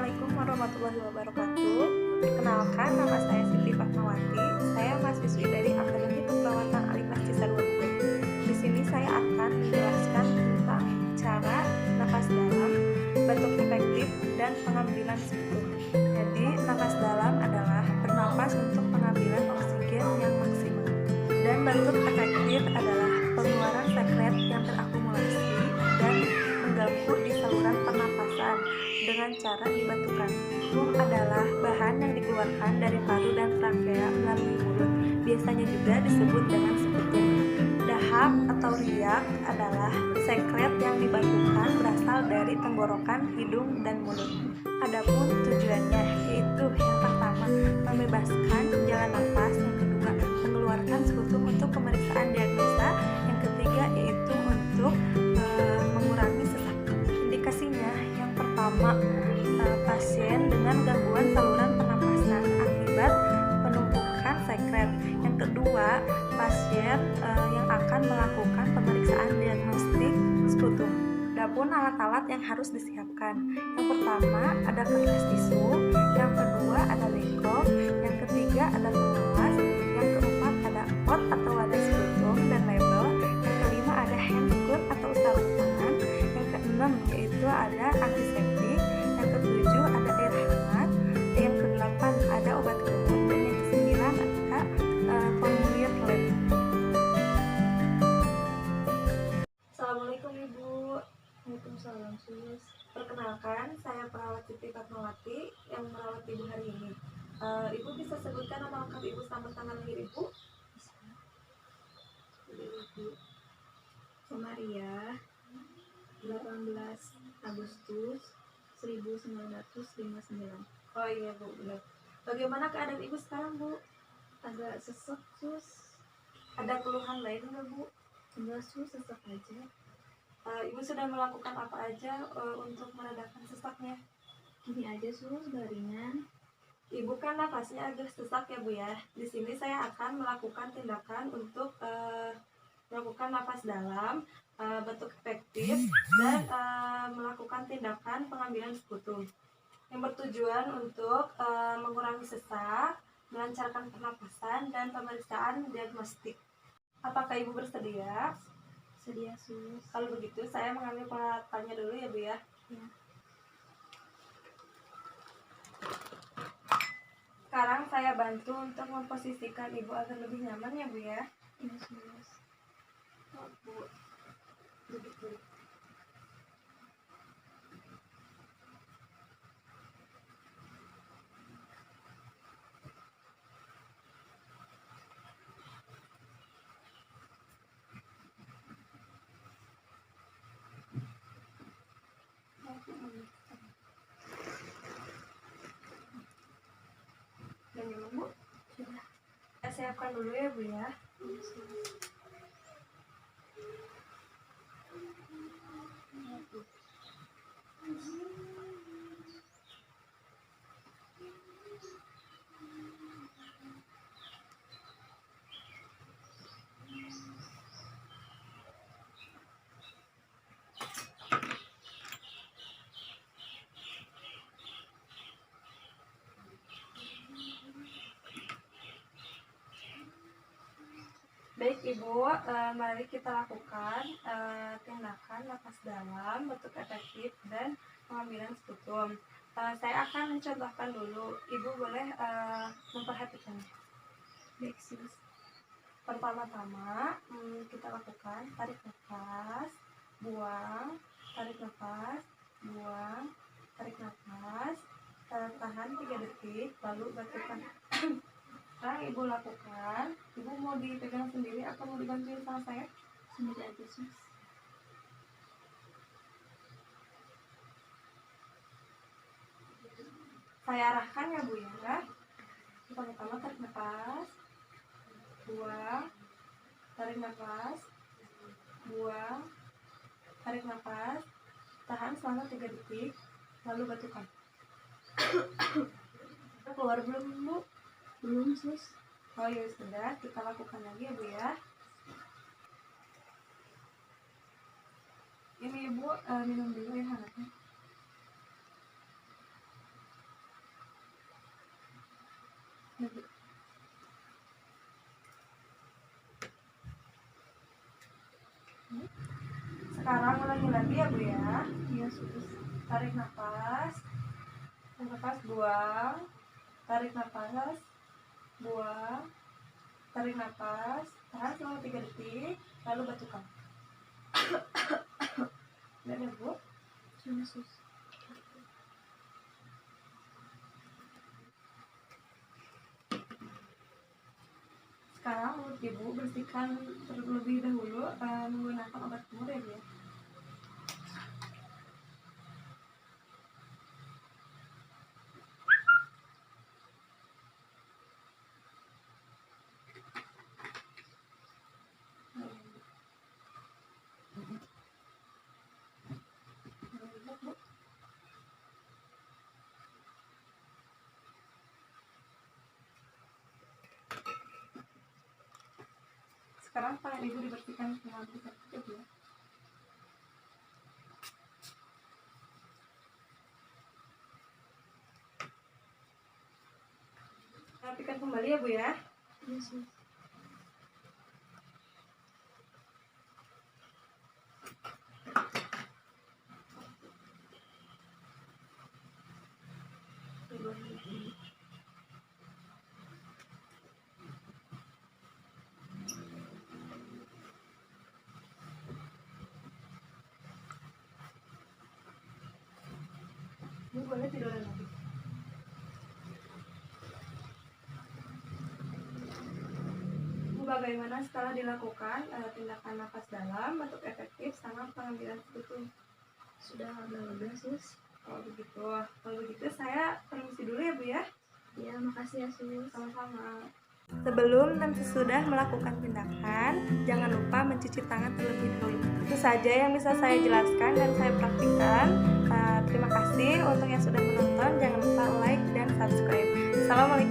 Assalamualaikum warahmatullahi wabarakatuh. Perkenalkan, nama saya Siti Fatmawati. Saya mahasiswi dari Akademi Keperawatan Aliklas Cisarua. Di sini saya akan menjelaskan tentang cara napas dalam, bentuk efektif, dan pengambilan sekutu. Jadi, napas dalam adalah bernapas untuk pengambilan oksigen yang maksimal. Dan bentuk efektif adalah pengeluaran sekret yang terakumulasi dan mengganggu di saluran pernapasan dengan cara dibatukan. Hum adalah bahan yang dikeluarkan dari paru dan trakea melalui mulut. Biasanya juga disebut dengan sekutum. Dahak atau riak adalah sekret yang dibatukan berasal dari tenggorokan, hidung, dan mulut. Adapun tujuannya yaitu yang pertama, membebaskan jalan nafas, yang kedua, mengeluarkan sekutum untuk pemeriksaan diagnosa, yang ketiga yaitu untuk mengurangi sesak. Indikasinya yang pertama, pasien dengan gangguan saluran pernapasan akibat penumpukan sekret. Yang kedua, pasien yang akan melakukan pemeriksaan diagnostik sekutum. Adapun alat-alat yang harus disiapkan, yang pertama ada kertas tisu, yang kedua ada lengkop, yang ketiga ada pengawas, yang keempat ada pot atau wadah sekutum dan label, yang kelima ada handcut atau sarung tangan, yang keenam yaitu ada antiseptik, yang ketujuh ada air hangat, yang kedelapan ada obat kumur, dan yang kesembilan ada formulir lab. Assalamualaikum Ibu. Waalaikumsalam sus. Perkenalkan, saya perawat Siti Fatmawati yang merawat Ibu hari ini. Ibu bisa sebutkan nama lengkap Ibu sama tanggal lahir Ibu? Ibu Komaria 18 Agustus 1959. Oh iya Bu, benar. Bagaimana keadaan Ibu sekarang Bu? Agak sesek sus. Ada keluhan lain nggak Bu? Enggak sus, sesek aja. Ibu sudah melakukan apa aja untuk meredakan sesaknya? Gini aja sus, baringan. Ibu kan nafasnya agak sesak ya Bu ya. Di sini saya akan melakukan tindakan untuk melakukan nafas dalam, bentuk efektif, dan melakukan tindakan pengambilan sekutum yang bertujuan untuk mengurangi sesak, melancarkan pernapasan, dan pemeriksaan diagnostik. Apakah Ibu bersedia? Sedia sus. Kalau begitu saya mengambil peralatannya dulu ya Bu ya. Ya. Sekarang saya bantu untuk memposisikan Ibu agar lebih nyaman ya Bu ya. Iya sus. Oh, Bu, duduk dulu. Dan nyaman Bu? Sudah. Saya siapkan dulu ya Bu ya. Iya sus. Baik Ibu, mari kita lakukan tindakan nafas dalam, bentuk efektif, dan pengambilan sekutum. Saya akan mencontohkan dulu. Ibu boleh memperhatikan. Baik sus. Pertama-tama kita lakukan tarik nafas, buang, tarik nafas, buang, tarik nafas, tahan 3 detik, lalu batukan. Sekarang Ibu lakukan. Ibu mau dipegang sendiri atau mau dibantuin sama saya? Sendiri aja sus. Saya arahkan ya Bu ya. Pertama-tama tarik nafas, buang, tarik nafas, buang, tarik nafas, tahan selama 3 detik, lalu batukan. Keluar belum Bu? Belum sus. Oh ya sudah, kita lakukan lagi ya Bu ya. Ini Ibu minum dulu ya hangatnya. Sekarang ulangi lagi ya Bu ya. Iya sus. Tarik nafas, buang, tarik nafas, buang, tarik nafas, tahan selama 3 detik, lalu batukkan. Udah ya Bu? Sudah sus. Sekarang mulut Ibu bersihkan terlebih dahulu menggunakan obat kumur ya Bu ya. Sekarang tangan Ibu dibersihkan dengan antiseptik ya. Rapikan kembali ya Bu ya. Iya sus. Bu boleh tidur lagi. Bu, bagaimana setelah dilakukan tindakan nafas dalam bentuk efektif sama pengambilan sekutu? Sudah lega sus. Kalau begitu saya permisi dulu ya Bu ya. Ya makasih ya sus. Sama-sama. Sebelum dan sesudah melakukan tindakan, jangan lupa mencuci tangan terlebih dahulu. Itu saja yang bisa saya jelaskan dan saya praktikkan. Terima kasih untuk yang sudah menonton. Jangan lupa like dan subscribe. Assalamualaikum.